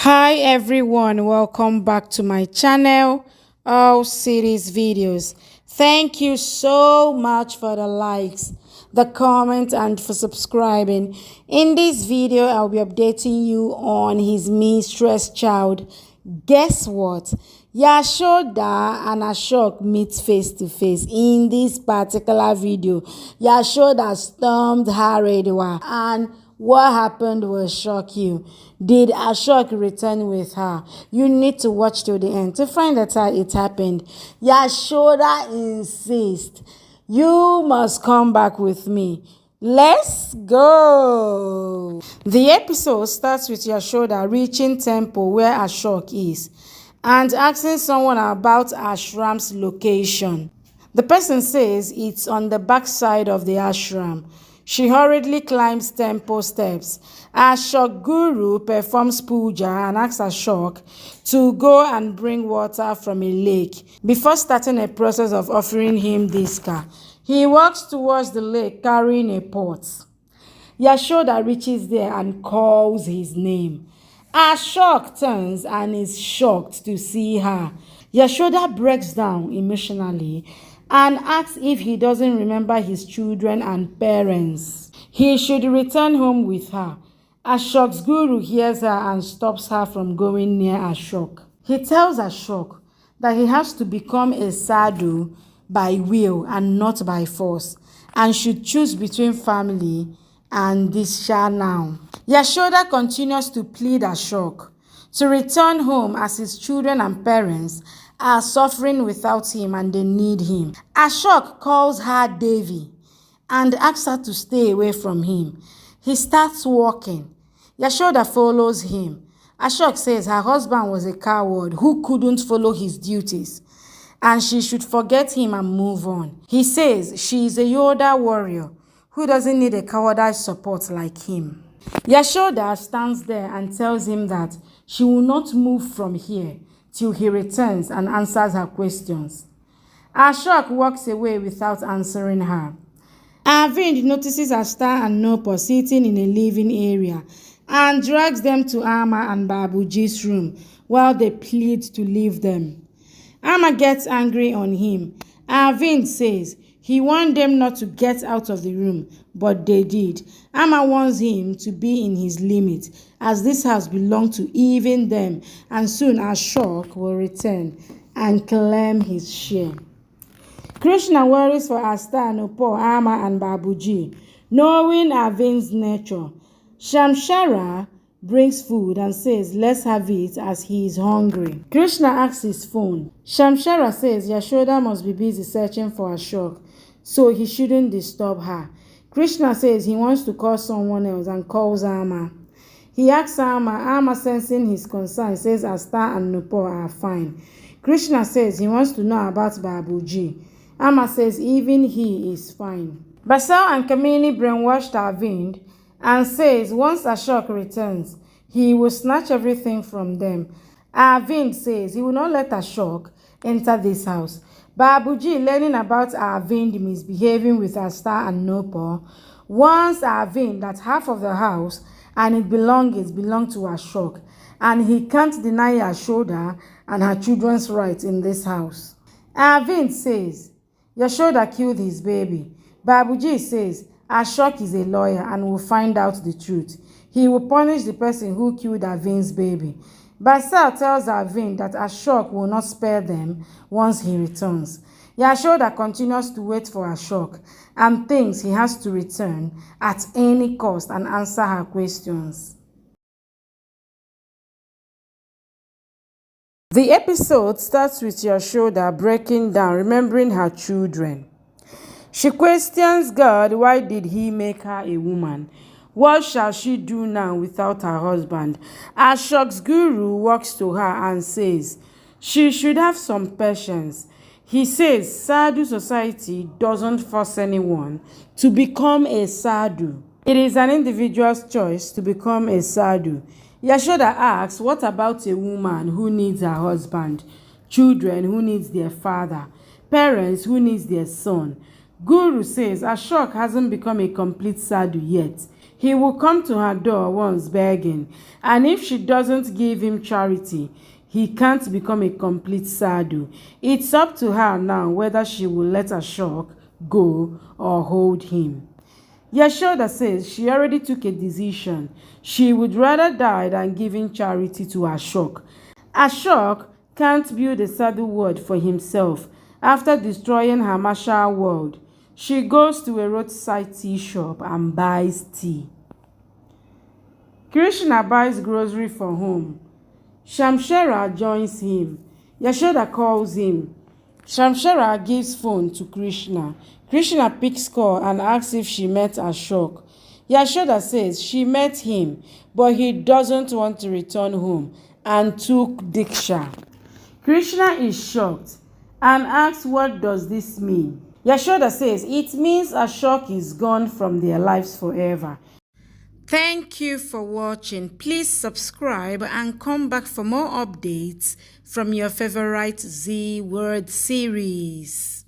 Hi everyone, welcome back to my channel, all series videos. Thank you so much for the likes, the comments, and for subscribing. In this video, I'll be updating you on his mistress child. Guess what? Yashoda and Ashok meet face to face in this particular video. Yashoda stormed her radio, and what happened will shock you. Did Ashok return with her? You need to watch till the end to find out how it happened. Yashoda insists, you must come back with me. Let's go. The episode starts with Yashoda reaching temple where Ashok is and asking someone about ashram's location. The person says it's on the back side of the ashram. She hurriedly climbs temple steps. Ashok Guru performs puja and asks Ashok to go and bring water from a lake before starting a process of offering him diska. He walks towards the lake carrying a pot. Yashoda reaches there and calls his name. Ashok turns and is shocked to see her. Yashoda breaks down emotionally and asks if he doesn't remember his children and parents. He should return home with her. Ashok's guru hears her and stops her from going near Ashok. He tells Ashok that he has to become a sadhu by will and not by force, and should choose between family and Disha now. Yashoda continues to plead Ashok to return home as his children and parents are suffering without him and they need him. Ashok calls her Devi and asks her to stay away from him. He starts walking. Yashoda follows him. Ashok says her husband was a coward who couldn't follow his duties and she should forget him and move on. He says she is a Yoda warrior who doesn't need a cowardice support like him. Yashoda stands there and tells him that she will not move from here till he returns and answers her questions. Ashok walks away without answering her. Arvind notices Asta and Nopo sitting in a living area and drags them to Amma and Babuji's room while they plead to leave them. Amma gets angry on him. Arvind says he warned them not to get out of the room, but they did. Amma warns him to be in his limit, as this house belongs to even them, and soon Ashok will return and claim his share. Krishna worries for Asta, Nopo, Amma, and Babuji, knowing Arvind's nature. Shamshara brings food and says, let's have it as he is hungry. Krishna asks his phone. Shamshara says Yashoda must be busy searching for Ashok, so he shouldn't disturb her. Krishna says he wants to call someone else and calls Amma. He asks Amma. Amma, sensing his concern, says Asta and Nopo are fine. Krishna says he wants to know about Babuji. Amma says even he is fine. Basal and Kamini brainwashed Arvind and says once Ashok returns, he will snatch everything from them. Arvind says he will not let Ashok enter this house. Babuji, learning about Arvind misbehaving with Asta and Nopo, warns Arvind that half of the house and its belongings belong to Ashok, and he can't deny Yashoda and her children's rights in this house. Arvind says Yashoda killed his baby. Babuji says Ashok is a lawyer and will find out the truth. He will punish the person who killed Arvind's baby. Basal tells Arvind that Ashok will not spare them once he returns. Yashoda continues to wait for Ashok and thinks he has to return at any cost and answer her questions. The episode starts with Yashoda breaking down, remembering her children. She questions God, why did he make her a woman? What shall she do now without her husband? Ashok's guru walks to her and says she should have some patience. He says sadhu society doesn't force anyone to become a sadhu. It is an individual's choice to become a sadhu. Yashoda asks, what about a woman who needs her husband, children who needs their father, parents who needs their son? Guru says Ashok hasn't become a complete sadhu yet. He will come to her door once begging, and if she doesn't give him charity, he can't become a complete sadhu. It's up to her now whether she will let Ashok go or hold him. Yashoda says she already took a decision. She would rather die than giving charity to Ashok. Ashok can't build a sadhu world for himself. After destroying her martial world, she goes to a roadside tea shop and buys tea. Krishna buys grocery for home. Shamshara joins him. Yashoda calls him. Shamshara gives phone to Krishna. Krishna picks call and asks if she met Ashok. Yashoda says she met him, but he doesn't want to return home and took Diksha. Krishna is shocked and asks what does this mean. Yashoda says it means Ashok is gone from their lives forever. Thank you for watching. Please subscribe and come back for more updates from your favorite Z Word series.